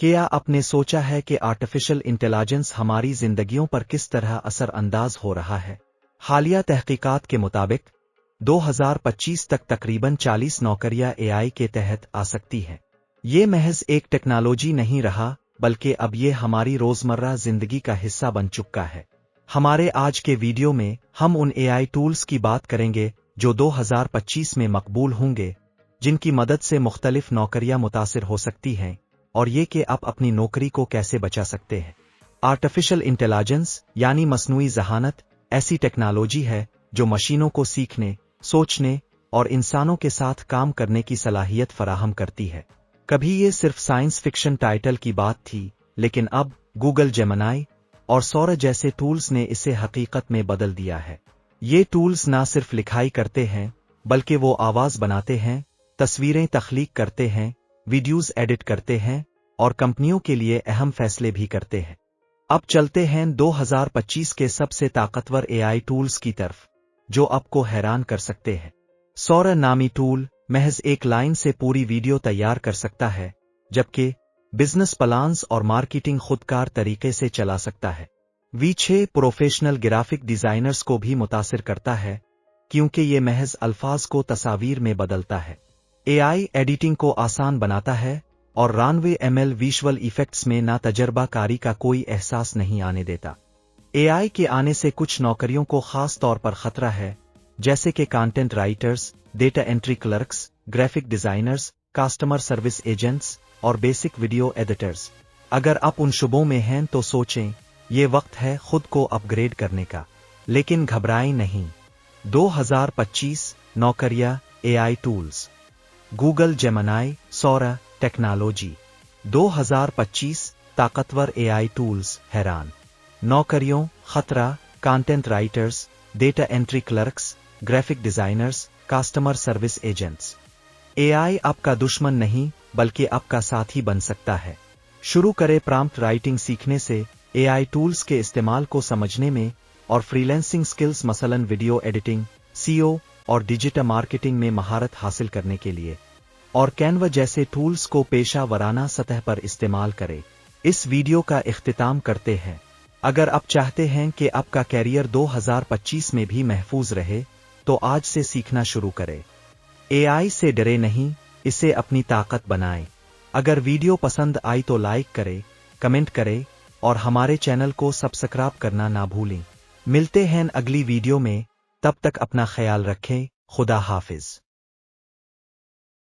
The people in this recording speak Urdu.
کیا آپ نے سوچا ہے کہ آرٹیفیشل انٹیلیجنس ہماری زندگیوں پر کس طرح اثر انداز ہو رہا ہے؟ حالیہ تحقیقات کے مطابق 2025 تک تقریباً 40 نوکریاں اے آئی کے تحت آ سکتی ہیں۔ یہ محض ایک ٹیکنالوجی نہیں رہا، بلکہ اب یہ ہماری روزمرہ زندگی کا حصہ بن چکا ہے۔ ہمارے آج کے ویڈیو میں ہم ان اے آئی ٹولز کی بات کریں گے جو 2025 میں مقبول ہوں گے، جن کی مدد سے مختلف نوکریاں متاثر ہو سکتی ہیں، اور یہ کہ آپ اپنی نوکری کو کیسے بچا سکتے ہیں۔ آرٹیفیشل انٹیلیجنس یعنی مصنوعی ذہانت ایسی ٹیکنالوجی ہے جو مشینوں کو سیکھنے، سوچنے اور انسانوں کے ساتھ کام کرنے کی صلاحیت فراہم کرتی ہے۔ کبھی یہ صرف سائنس فکشن ٹائٹل کی بات تھی، لیکن اب گوگل جیمنائی اور سورا جیسے ٹولز نے اسے حقیقت میں بدل دیا ہے۔ یہ ٹولز نہ صرف لکھائی کرتے ہیں، بلکہ وہ آواز بناتے ہیں، تصویریں تخلیق کرتے ہیں، ویڈیوز ایڈٹ کرتے ہیں اور کمپنیوں کے لیے اہم فیصلے بھی کرتے ہیں۔ اب چلتے ہیں 2025 کے سب سے طاقتور اے آئی ٹولز کی طرف، جو آپ کو حیران کر سکتے ہیں۔ سورا نامی ٹول محض ایک لائن سے پوری ویڈیو تیار کر سکتا ہے، جبکہ بزنس پلانز اور مارکیٹنگ خودکار طریقے سے چلا سکتا ہے۔ وی6 پروفیشنل گرافک ڈیزائنرز کو بھی متاثر کرتا ہے، کیونکہ یہ محض الفاظ کو تصاویر میں بدلتا ہے۔ اے آئی ایڈیٹنگ کو آسان بناتا ہے اور رانوے ایم ایل ویژول ایفیکٹس میں نہ تجربہ کاری کا کوئی احساس نہیں آنے دیتا۔ اے آئی کے آنے سے کچھ نوکریوں کو خاص طور پر خطرہ ہے، جیسے کہ content writers, data entry clerks, graphic designers, customer service agents اور بیسک ویڈیو ایڈیٹرز۔ اگر آپ ان شعبوں میں ہیں تو سوچیں، یہ وقت ہے خود کو اپ گریڈ کرنے کا۔ لیکن گھبرائیں نہیں، 2025 نوکریاں اے آئی ٹولز۔ گوگل جیمنائی سورا ٹیکنالوجی 2025 طاقتور اے آئی ٹولز حیران نوکریوں خطرہ content writers data entry clerks graphic designers customer service agents A I آپ کا دشمن نہیں بلکہ آپ کا ساتھی بن سکتا ہے۔ شروع کرے پرامپٹ رائٹنگ سیکھنے سے اے آئی ٹولز کے استعمال کو سمجھنے میں اور فریلانسنگ سکلز مثلاً ویڈیو ایڈیٹنگ سیو اور ڈیجیٹل مارکیٹنگ میں مہارت حاصل کرنے کے لیے، اور کینوا جیسے ٹولز کو پیشہ ورانہ سطح پر استعمال کرے۔ اس ویڈیو کا اختتام کرتے ہیں۔ اگر آپ چاہتے ہیں کہ آپ کا کیریئر 2025 میں بھی محفوظ رہے تو آج سے سیکھنا شروع کریں۔ اے آئی سے ڈرے نہیں، اسے اپنی طاقت بنائیں۔ اگر ویڈیو پسند آئی تو لائک کریں، کمنٹ کریں اور ہمارے چینل کو سبسکرائب کرنا نہ بھولیں۔ ملتے ہیں اگلی ویڈیو میں، تب تک اپنا خیال رکھیں، خدا حافظ۔